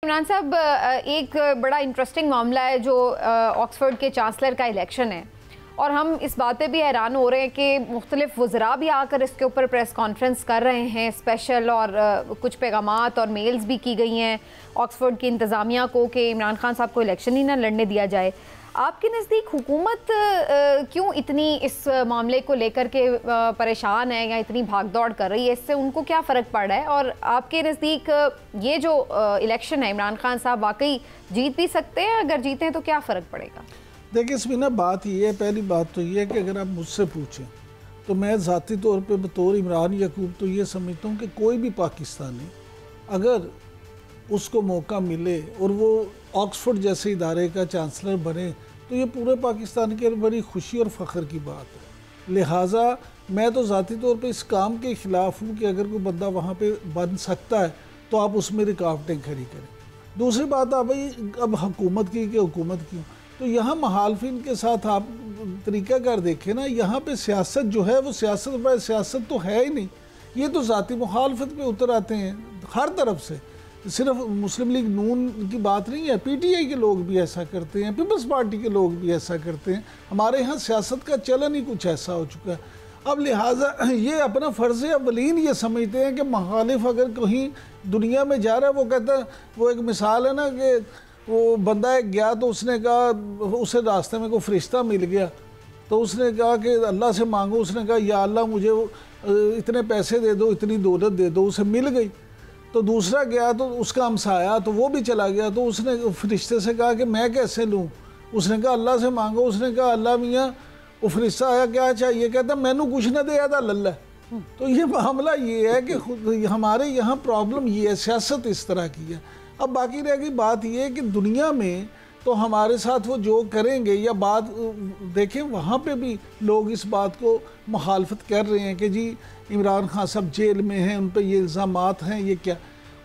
इमरान साहब, एक बड़ा इंटरेस्टिंग मामला है जो ऑक्सफोर्ड के चांसलर का इलेक्शन है और हम इस बात पे भी हैरान हो रहे हैं कि मुख्तलिफ वज़रा भी आकर इसके ऊपर प्रेस कॉन्फ्रेंस कर रहे हैं स्पेशल, और कुछ पैगामात और मेल्स भी की गई हैं ऑक्सफोर्ड की इंतज़ामिया को कि इमरान खान साहब को इलेक्शन ही ना लड़ने दिया जाए। आपके नज़दीक हुकूमत क्यों इतनी इस मामले को लेकर के परेशान है या इतनी भागदौड़ कर रही है? इससे उनको क्या फ़र्क पड़ रहा है? और आपके नज़दीक ये जो इलेक्शन है, इमरान खान साहब वाकई जीत भी सकते हैं? अगर जीते हैं तो क्या फ़र्क पड़ेगा? देखिए, इसमें ना बात ये है, पहली बात तो ये है कि अगर आप मुझसे पूछें तो मैं ज़ाती तौर पे बतौर इमरान यकूब तो ये समझता हूँ कि कोई भी पाकिस्तानी अगर उसको मौका मिले और वो ऑक्सफोर्ड जैसे इदारे का चांसलर बने तो ये पूरे पाकिस्तान के लिए बड़ी खुशी और फ़ख्र की बात है। लिहाजा मैं तो ज़ाती तौर पे इस काम के ख़िलाफ़ हूँ कि अगर कोई बंदा वहाँ पे बन सकता है तो आप उसमें रुकावटें खड़ी करें। दूसरी बात आप भाई अब हुकूमत की कि हुकूमत की, तो यहाँ मुखालिफिन के साथ आप तरीक़ाकार देखें ना, यहाँ पे सियासत जो है वो सियासत तो है ही नहीं, ये तो ज़ाती मुखालफत पे उतर आते हैं हर तरफ से। सिर्फ मुस्लिम लीग नून की बात नहीं है, पीटीआई के लोग भी ऐसा करते हैं, पीपल्स पार्टी के लोग भी ऐसा करते हैं। हमारे यहाँ सियासत का चलन ही कुछ ऐसा हो चुका है। अब लिहाजा ये अपना फ़र्ज़ अवलीन ये समझते हैं कि मुखालिफ अगर कहीं दुनिया में जा रहा है, वो कहता है, वो एक मिसाल है ना कि वो बंदा एक गया तो उसने कहा, उसे रास्ते में कोई फरिश्ता मिल गया तो उसने कहा कि अल्लाह से मांगो, उसने कहा या अल्लाह मुझे इतने पैसे दे दो, इतनी दौलत दे दो, उसे मिल गई। तो दूसरा गया तो उसका हमसाया तो वो भी चला गया, तो उसने फरिश्ते से कहा कि मैं कैसे लूँ, उसने कहा अल्लाह से मांगो, उसने कहा अल्लाह मियाँ वो फरिश्ता आया क्या चाहिए, कहता मैनू कुछ ना दिया था लल्ला। तो ये मामला ये है कि हमारे यहाँ प्रॉब्लम ये है, सियासत इस तरह की है। अब बाकी रह गई बात ये कि दुनिया में तो हमारे साथ वो जो करेंगे या बात देखें, वहाँ पे भी लोग इस बात को मुखालफत कर रहे हैं कि जी इमरान खान साहब जेल में हैं, उन पर ये इल्ज़ामात हैं, ये क्या,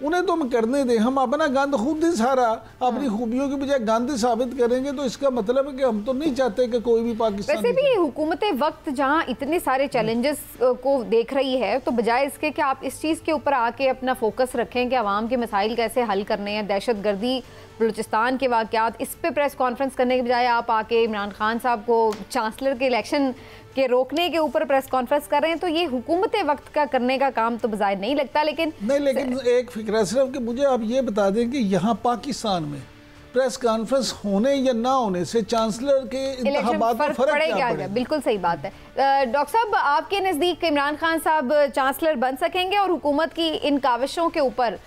उन्हें तो हम करने दें। हम अपना गंद खुद ही सारा अपनी खूबियों की बजाय गंद ही साबित करेंगे तो इसका मतलब है कि हम तो नहीं चाहते कि कोई भी पाकिस्तान। वैसे भी हुकूमत वक्त जहाँ इतने सारे चैलेंजेस को देख रही है, तो बजाय इसके कि आप इस चीज़ के ऊपर आके अपना फोकस रखें कि अवाम के मसाइल कैसे हल करने हैं, दहशत गर्दी, बलूचिस्तान के वाक़यात, इस पे प्रेस कॉन्फ्रेंस करने के बजाय आप आके इमरान खान साहब को चांसलर के इलेक्शन के रोकने के ऊपर प्रेस कॉन्फ्रेंस कर रहे हैं, तो ये हुकूमत वक्त का करने का काम तो बजाय नहीं लगता। लेकिन एक फिक्र है सिर्फ कि मुझे आप ये बता दें कि यहाँ पाकिस्तान में प्रेस कॉन्फ्रेंस होने या ना होने से चांसलर के इंतखाबात में फर्क क्या पड़ेगा? बिल्कुल सही बात है। डॉक्टर साहब, आपके नज़दीक इमरान खान साहब चांसलर बन सकेंगे? और हुकूमत की इन काविशों के ऊपर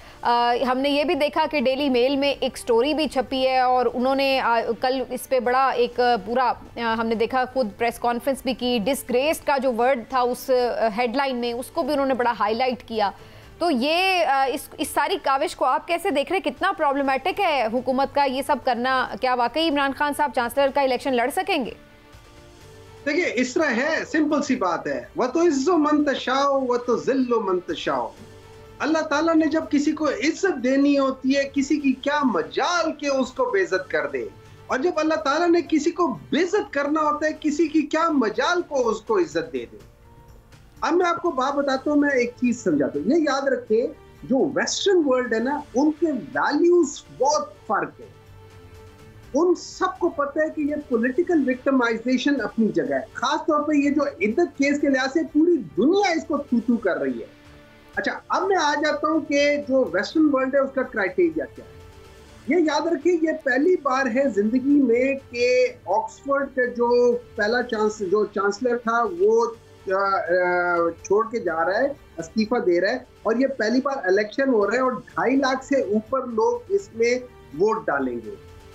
हमने ये भी देखा कि डेली मेल में एक स्टोरी भी छपी है और उन्होंने कल इस पे बड़ा एक पूरा हमने देखा, खुद प्रेस कॉन्फ्रेंस भी की। डिसग्रेस्ड का जो वर्ड था उस हेडलाइन में, उसको भी उन्होंने बड़ा हाईलाइट किया। तो ये इस सारी काविश को आप कैसे देख रहे हैं? कितना प्रॉब्लमेटिक है हुकूमत का ये सब करना? क्या वाकई इमरान खान साहब चांसलर का इलेक्शन लड़ सकेंगे? देखिए, इस तरह है, सिंपल सी बात है, वह तो इज्जो मंतशाओ वह तो जिल्लो मंतशाओ। अल्लाह ताला ने जब किसी को इज्जत देनी होती है, किसी की क्या मजाल के उसको बेइज्जत कर दे, और जब अल्लाह ताला ने किसी को बेइज्जत करना होता है, किसी की क्या मजाल को उसको इज्जत दे दे। अब मैं आपको बात बताता हूँ, मैं एक चीज समझाता हूँ। ये याद रखें, जो वेस्टर्न वर्ल्ड है ना, उनके वैल्यूज बहुत फर्क है। उन सबको पता है कि ये पॉलिटिकल विक्टिमाइजेशन अपनी जगह है, खासतौर पर ये जो इद्दत केस के लिहाज से पूरी दुनिया इसको थू कर रही है। अच्छा, अब मैं आ जाता हूँ कि जो वेस्टर्न वर्ल्ड है उसका क्राइटेरिया क्या है। ये याद रखिए, ये पहली बार है जिंदगी में कि ऑक्सफोर्ड का जो पहला चांसलर था वो छोड़ के जा रहा है, इस्तीफा दे रहा है, और ये पहली बार इलेक्शन हो रहा है और 2.5 लाख से ऊपर लोग इसमें वोट डालेंगे।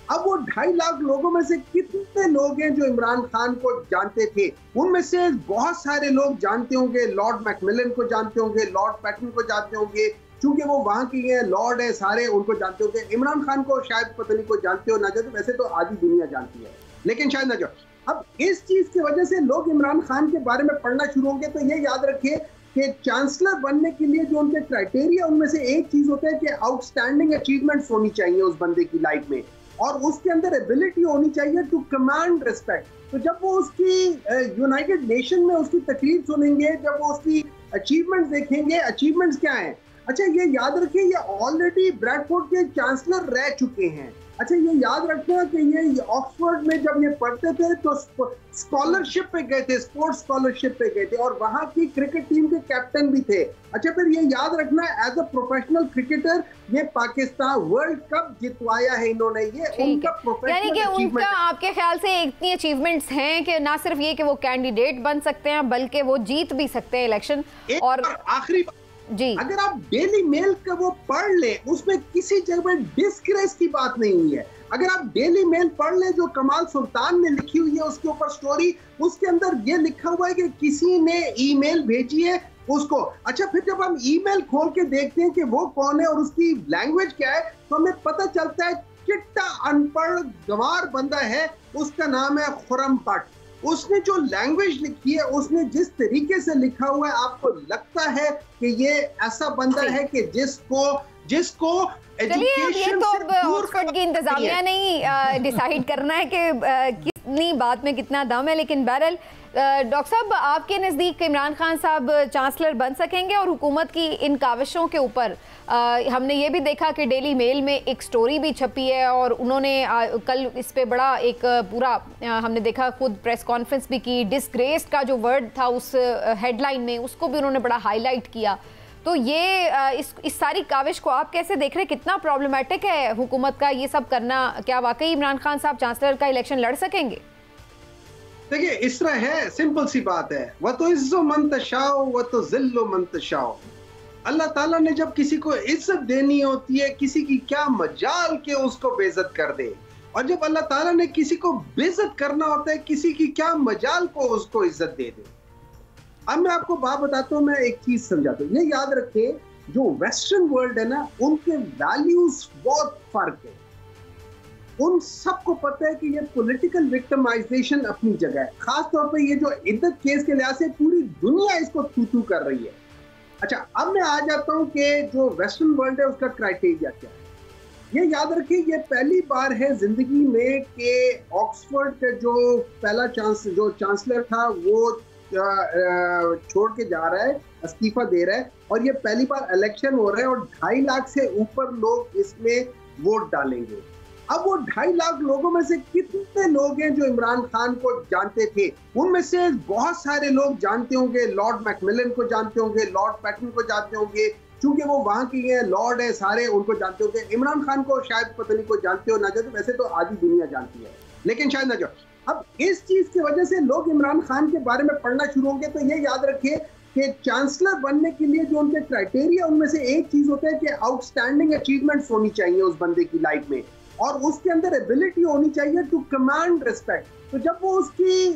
अब वो 2.5 लाख लोगों में से कितने लोग हैं जो इमरान खान को जानते थे? उनमें से बहुत सारे लोग जानते होंगे, लॉर्ड मैकमिलन को जानते होंगे, लॉर्ड पैटन को जानते होंगे, क्योंकि वो वहां के हैं, लॉर्ड है, सारे उनको जानते होंगे। इमरान खान को शायद पता नहीं कोई जानते हो ना जानते, वैसे तो आधी दुनिया जानती है, लेकिन शायद ना जाओ। अब इस चीज की वजह से लोग इमरान खान के बारे में पढ़ना शुरू होंगे। तो ये याद रखिए कि चांसलर बनने के लिए जो उनके क्राइटेरिया, उनमें से एक चीज होता है कि आउटस्टैंडिंग अचीवमेंट्स होनी चाहिए उस बंदे की लाइफ में, और उसके अंदर एबिलिटी होनी चाहिए टू कमांड रिस्पेक्ट। तो जब वो उसकी यूनाइटेड नेशन में उसकी तकरीर सुनेंगे, जब वो उसकी अचीवमेंट्स देखेंगे, अचीवमेंट्स क्या हैं? अच्छा ये याद रखिए ये ऑलरेडी ब्रैडफोर्ड के चांसलर रह चुके हैं। अच्छा ये याद रखना कि ये ऑक्सफोर्ड में जब ये पढ़ते थे तो स्कॉलरशिप पे गए थे, स्पोर्ट्स स्कॉलरशिप पे गए थे और वहां की क्रिकेट टीम के कैप्टन भी थे। अच्छा फिर ये याद रखना एज अ प्रोफेशनल क्रिकेटर ये पाकिस्तान वर्ल्ड कप जितवाया है इन्होंने, ये उनका प्रोफेशनल यानी कि उनका आपके ख्याल से इतनी अचीवमेंट्स हैं कि ना सिर्फ ये कि वो कैंडिडेट बन सकते हैं बल्कि वो जीत भी सकते हैं इलेक्शन। और आखिरी जी अगर आप डेली मेल का वो पढ़ ले उसमें किसी जगह डिस्ग्रेस की बात नहीं हुई है। अगर आप डेली मेल पढ़ ले जो कमाल सुल्तान ने लिखी हुई है उसके ऊपर स्टोरी, उसके अंदर ये लिखा हुआ है कि किसी ने ईमेल भेजी है उसको। अच्छा फिर जब हम ईमेल खोल के देखते हैं कि वो कौन है और उसकी लैंग्वेज क्या है तो हमें पता चलता है चिट्टा अनपढ़ गंवार बंदा है, उसका नाम है खुर्रम पट। उसने जो लैंग्वेज लिखी है उसने जिस तरीके से लिखा हुआ है आपको लगता है कि ये ऐसा बंदा है कि जिसको चलिए ये तो अब ऑक्सफोर्ड की इंतजामिया नहीं डिसाइड करना है कि कितनी बात में कितना दम है, लेकिन बहरहाल डॉक्टर साहब आपके नज़दीक इमरान खान साहब चांसलर बन सकेंगे? और हुकूमत की इन काविशों के ऊपर हमने ये भी देखा कि डेली मेल में एक स्टोरी भी छपी है और उन्होंने कल इस पे बड़ा एक पूरा हमने देखा खुद प्रेस कॉन्फ्रेंस भी की। डिसग्रेस्ड का जो वर्ड था उस हेडलाइन में उसको भी उन्होंने बड़ा हाईलाइट किया। तो ये इस सारी काविश को आप कैसे देख रहे हैं? कितना प्रॉब्लमेटिक है हुकूमत का ये सब करना? क्या वाकई इमरान खान साहब चांसलर का इलेक्शन लड़ सकेंगे? देखिए इस तरह है, सिंपल सी बात है, वह तो इज्जो मंतशाओ वह तो जिल्लो मंतशाओ। अल्लाह ताला ने जब किसी को इज्जत देनी होती है किसी की क्या मजाल के उसको बेइज्जत कर दे, और जब अल्लाह ताला ने किसी को बेइज्जत करना होता है किसी की क्या मजाल को उसको इज्जत दे दे। अब मैं आपको बात बताता हूँ, मैं एक चीज समझाता हूँ। ये याद रखें जो वेस्टर्न वर्ल्ड है ना उनके वैल्यूज बहुत फर्क है। उन सबको पता है कि ये पॉलिटिकल विक्टिमाइजेशन अपनी जगह है, खास तौर पे ये जो इद्दत केस के लिहाज से पूरी दुनिया इसको तू कर रही है। अच्छा अब मैं आ जाता हूँ कि जो वेस्टर्न वर्ल्ड है उसका क्राइटेरिया क्या है। ये याद रखिए ये पहली बार है जिंदगी में कि ऑक्सफोर्ड का जो पहला चांसलर था वो छोड़ के जा रहा है, इस्तीफा दे रहा है, और ये पहली बार इलेक्शन हो रहा है और 2.5 लाख से ऊपर लोग इसमें वोट डालेंगे। अब वो 2.5 लाख लोगों में से कितने लोग हैं जो इमरान खान को जानते थे? उनमें से बहुत सारे लोग जानते होंगे, लॉर्ड मैकमिलन को जानते होंगे, लॉर्ड पैटन को जानते होंगे, क्योंकि वो वहां के हैं, लॉर्ड है, सारे उनको जानते होंगे। इमरान खान को शायद पता नहीं कोई जानते हो ना जानते, वैसे तो आधी दुनिया जानती है, लेकिन शायद ना जाओ। अब इस चीज की वजह से लोग इमरान खान के बारे में पढ़ना शुरू होंगे। तो ये याद रखिए कि चांसलर बनने के लिए जो उनके क्राइटेरिया उनमें से एक चीज होता है कि आउटस्टैंडिंग अचीवमेंट्स होनी चाहिए उस बंदे की लाइफ में, और उसके अंदर एबिलिटी होनी चाहिए टू कमांड रिस्पेक्ट। तो जब वो उसकी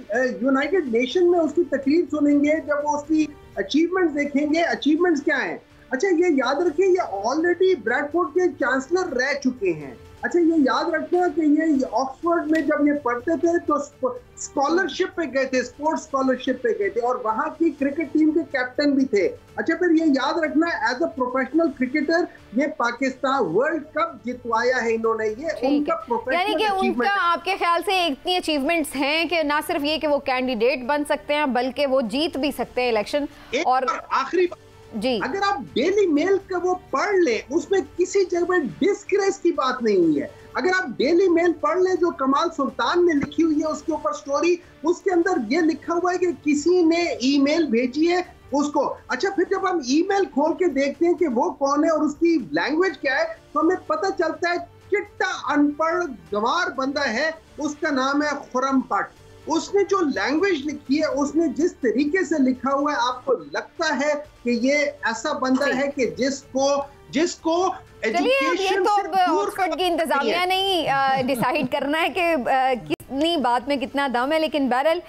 यूनाइटेड नेशन में उसकी तकरीर सुनेंगे, जब वो उसकी अचीवमेंट्स देखेंगे, अचीवमेंट्स क्या हैं? अच्छा ये याद रखिए ये ऑलरेडी ब्रैडफोर्ड के चांसलर रह चुके हैं। अच्छा ये याद रखना कि ये ऑक्सफोर्ड में जब ये पढ़ते थे तो स्कॉलरशिप पे गए थे, स्पोर्ट्स स्कॉलरशिप पे गए थे और वहां की क्रिकेट टीम के कैप्टन भी थे। अच्छा फिर ये याद रखना एज अ प्रोफेशनल क्रिकेटर ये पाकिस्तान वर्ल्ड कप जितवाया है इन्होंने, ये उनका प्रोफेशनल यानी कि उनका आपके ख्याल से इतनी अचीवमेंट्स हैं कि ना सिर्फ ये कि वो कैंडिडेट बन सकते हैं बल्कि वो जीत भी सकते हैं इलेक्शन। और आखिरी जी अगर आप डेली मेल का वो पढ़ ले उसमें किसी जगह डिस्ग्रेस की बात नहीं हुई है। अगर आप डेली मेल पढ़ ले जो कमाल सुल्तान ने लिखी हुई है उसके ऊपर स्टोरी, उसके अंदर ये लिखा हुआ है कि किसी ने ईमेल भेजी है उसको। अच्छा फिर जब हम ईमेल खोल के देखते हैं कि वो कौन है और उसकी लैंग्वेज क्या है तो हमें पता चलता है चिट्टा अनपढ़ गंवार बंदा है, उसका नाम है खुर्रम पट। उसने जो लैंग्वेज लिखी है उसने जिस तरीके से लिखा हुआ है आपको लगता है कि ये ऐसा बंदा है कि जिसको चलिए ये तो अब ऑक्सफोर्ड की इंतजामिया नहीं डिसाइड करना है कि कितनी बात में कितना दम है, लेकिन बहरहाल